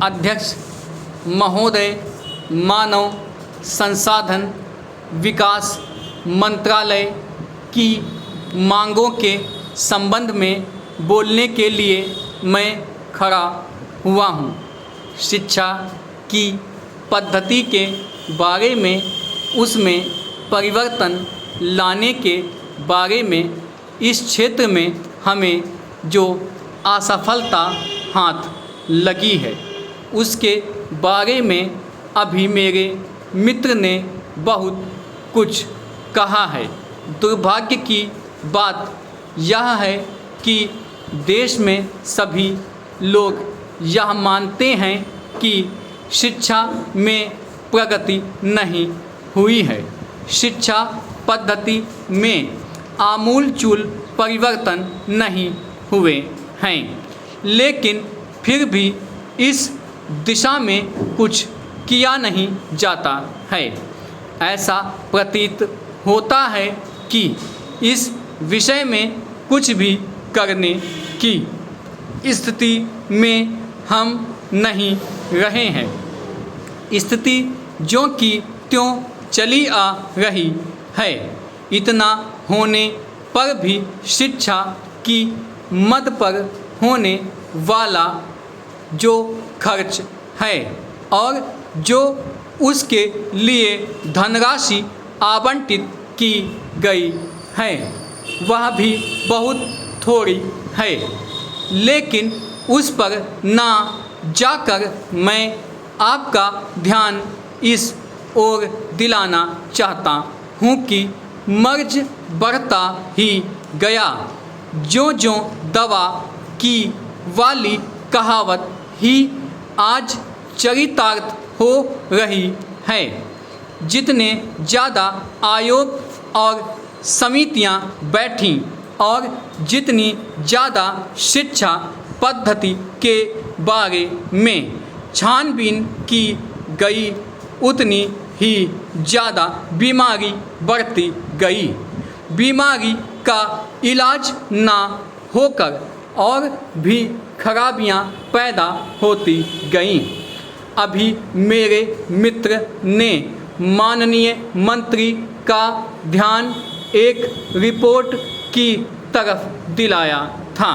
अध्यक्ष महोदय, मानव संसाधन विकास मंत्रालय की मांगों के संबंध में बोलने के लिए मैं खड़ा हुआ हूँ। शिक्षा की पद्धति के बारे में, उसमें परिवर्तन लाने के बारे में, इस क्षेत्र में हमें जो असफलता हाथ लगी है उसके बारे में अभी मेरे मित्र ने बहुत कुछ कहा है। दुर्भाग्य की बात यह है कि देश में सभी लोग यह मानते हैं कि शिक्षा में प्रगति नहीं हुई है। शिक्षा पद्धति में आमूलचूल परिवर्तन नहीं हुए हैं, लेकिन फिर भी इस दिशा में कुछ किया नहीं जाता है। ऐसा प्रतीत होता है कि इस विषय में कुछ भी करने की स्थिति में हम नहीं रहे हैं। स्थिति जो कि त्यों चली आ रही है। इतना होने पर भी शिक्षा की मद पर होने वाला जो खर्च है और जो उसके लिए धनराशि आवंटित की गई है वह भी बहुत थोड़ी है। लेकिन उस पर ना जाकर मैं आपका ध्यान इस ओर दिलाना चाहता हूँ कि मर्ज बढ़ता ही गया। जो दवा की वाली कहावत ही आज चरितार्थ हो रही है। जितने ज़्यादा आयोग और समितियां बैठीं और जितनी ज़्यादा शिक्षा पद्धति के बारे में छानबीन की गई, उतनी ही ज़्यादा बीमारी बढ़ती गई। बीमारी का इलाज ना होकर और भी खराबियां पैदा होती गईं। अभी मेरे मित्र ने माननीय मंत्री का ध्यान एक रिपोर्ट की तरफ दिलाया था।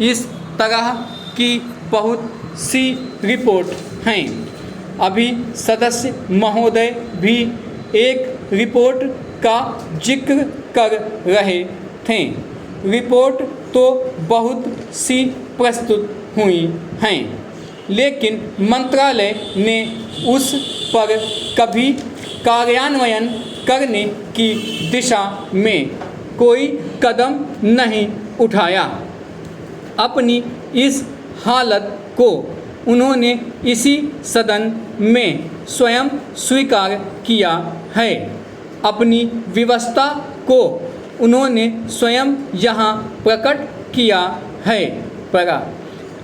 इस तरह की बहुत सी रिपोर्ट हैं। अभी सदस्य महोदय भी एक रिपोर्ट का जिक्र कर रहे थे। रिपोर्ट तो बहुत सी प्रस्तुत हुई हैं, लेकिन मंत्रालय ने उस पर कभी कार्यान्वयन करने की दिशा में कोई कदम नहीं उठाया। अपनी इस हालत को उन्होंने इसी सदन में स्वयं स्वीकार किया है। अपनी विवशता को उन्होंने स्वयं यहाँ प्रकट किया है। पर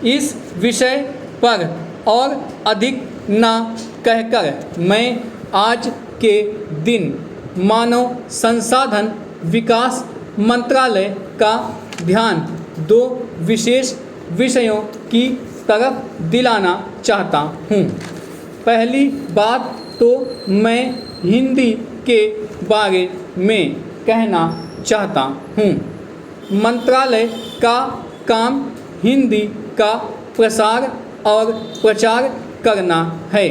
इस विषय पर और अधिक ना कहकर मैं आज के दिन मानव संसाधन विकास मंत्रालय का ध्यान दो विशेष विषयों की तरफ दिलाना चाहता हूँ। पहली बात तो मैं हिंदी के बारे में कहना चाहता हूँ। मंत्रालय का काम हिंदी का प्रसार और प्रचार करना है।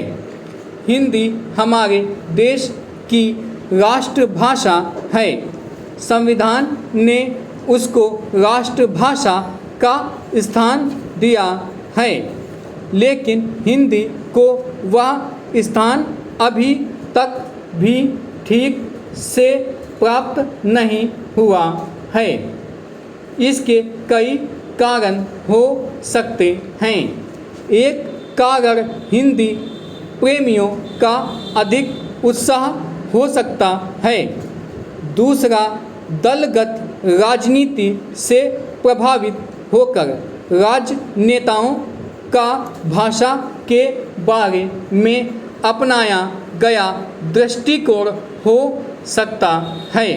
हिंदी हमारे देश की राष्ट्रभाषा है। संविधान ने उसको राष्ट्रभाषा का स्थान दिया है, लेकिन हिंदी को वह स्थान अभी तक भी ठीक से प्राप्त नहीं हुआ है। इसके कई कारण हो सकते हैं। एक कारण हिंदी प्रेमियों का अधिक उत्साह हो सकता है। दूसरा, दलगत राजनीति से प्रभावित होकर राजनेताओं का भाषा के बारे में अपनाया गया दृष्टिकोण हो सकता है।